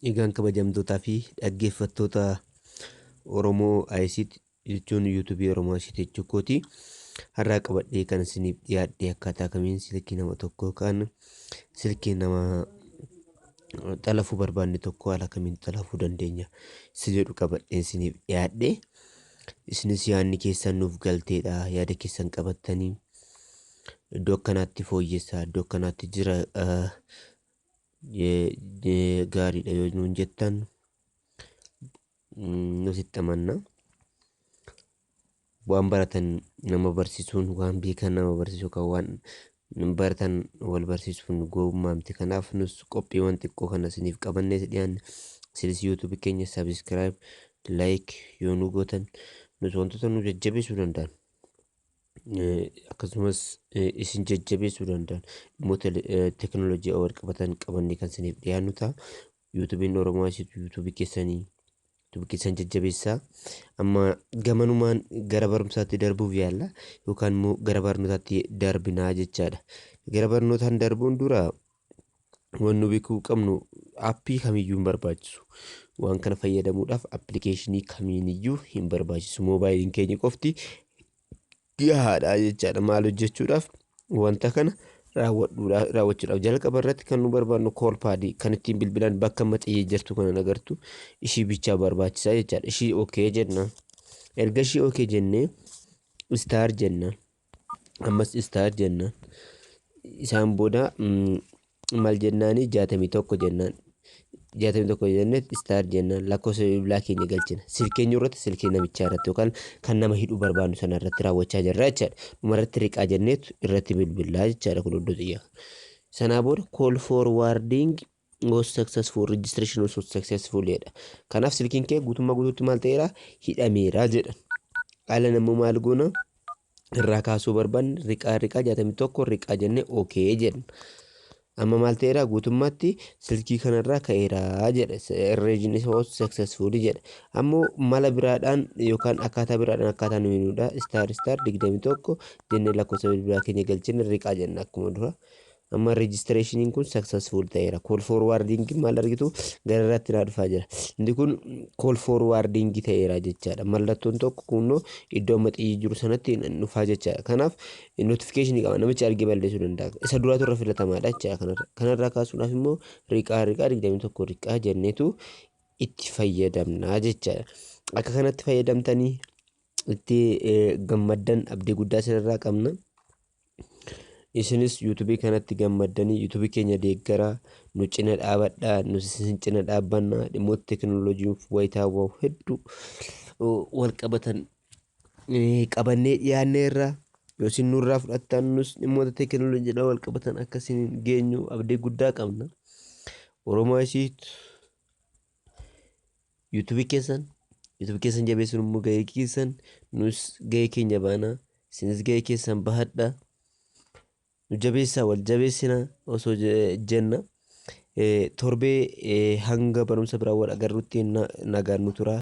Egaan kabajamtootaa fi dhaggeeffattoota Oromoo ICT jechuun YouTube Oromoo ICT jechuukooti. Har'aa qabadhee kan isiniif dhiyaadhe akkaataa kamiin silkii nama tokkoo kan silkii nama xalafuu barbaanne tokko haala kamiin xalafuu dandeenya si jedhu qabadhee isiniif dhiyaadhe. Isinis yaadni keessan nuuf galteedha. Yaada keessan qabattanii iddoo akkanaatti fooyyessaa, iddoo akkanaatti jira gaariidha yoo nuun jettan nusitti amanna. Waan baratan nama barsiisuun, waan beekan nama barsiisuu kan waan baratan wal barsiisuun gowwummaa miti. Kanaaf nus qophiiwwan xiqqoo kana isiniif qabannee dhiyaanne. Isinis YouTube keenya subscribe, like yoo nu gootan nus wantoota nu jajjabeessuu danda'an akkasumas isin jajjabeessuu danda'an dhimmoota teekinooloojii wal qabatan qabannee kan isiniif dhiyaannu ta'a. YouTube'n Oromoo YouTube keessan jajjabeessaa. Amma gamanumaan gara barumsaatti darbuuf yaalla yookaan immoo gara barnootaatti darbinaa jechaadha. Gara barnootaan darbuun dura waan nu beekuu qabnu aappii kamiyyuu hin barbaachisu. Waan kana fayyadamuudhaaf appilikeeshinii kamiiniyyuu hin barbaachisu. Moobaayiliin keenya qofti gahaadha jechaadha. Maal hojjechuudhaaf wanta kana raawwachuudhaaf jalqaba irratti kan nu barbaannu koolpaadii kan ittiin bilbilan bakka maxxiyee jirtu kana agartu ishii bichaa barbaachisaa jechaadha. Ishii okay jenna. Erga ishii okay jennee star jenna. Ammas star jenna. Isaan booda maal jennaani 61 jennaan. 61 jennee star jennaan. Lakkoofsa bilbilaa keenya galchina. Silkeenya irratti silkee namichaa irratti yookaan kan nama hidhuu barbaannu sana irratti raawwachaa jirra jechaadha. Dhumarratti riqaa jenneetu irratti bilbilaa jechaadha kun iddoo xiyyaa. Sanaa booda call forwarding was successful, registration was successful jedha. Kanaaf silkiin kee guutummaa guutuutti maal ta'eera hidhameera jedha. Haala namuu maal goona irraa kaasuu barbaanne riqaa 61 riqaa jennee okay jenna. Amma maal ta'eera guutummaatti silkii kanarraa ka'eera jedha. Irreejin was successful jedha. Ammoo mala biraadhaan yookaan akkaataa biraadhaan akkaataa nu hinuudha. Star 21 jennee lakkoofsa bilbilaa keenya galchine riqaa jenna akkuma dura. Amma registration kun successful ta'eera. Call forwarding maal argitu gara irratti naa dhufaa jira. Inni kun call forwarding ta'eera jechaadha. Mallattoon tokko kunoo iddoo maxxii jiru sanatti dhufaa jechaadha. Kanaaf notification qaba. Namichi argee balleessuu danda'a. Isa duraatu irra filatamaadha jechaadha. Kanarraa kaasuudhaaf immoo riqaa 21 riqaa jenneetu itti fayyadamna jechaadha. Akka kanatti fayyadamtanii itti gammaddan abdii guddaa sanarraa qabna. Isinis YouTube kanatti gammaddanii YouTube keenya deeggaraa nu cina dhaabadhaa nus isin cina dhaabbanna dhimmoota teekinooloojii wayitaawwaa hedduu wal qabatan qabannee dhiyaanneerra yoo isin nurraa fudhattan nus dhimmoota teekinooloojiidhaan wal qabatan akkasiin geenyu abdii guddaa qabna. Oromoo ICT YouTube keessan jabeessuun immoo gahee keessan nus gahee keenya baana isinis gahee keessan bahadha. Jabeessaa wal jabeessina osoo jenna torbee hanga barumsa biraa wal agarruutti nagaan nu tura.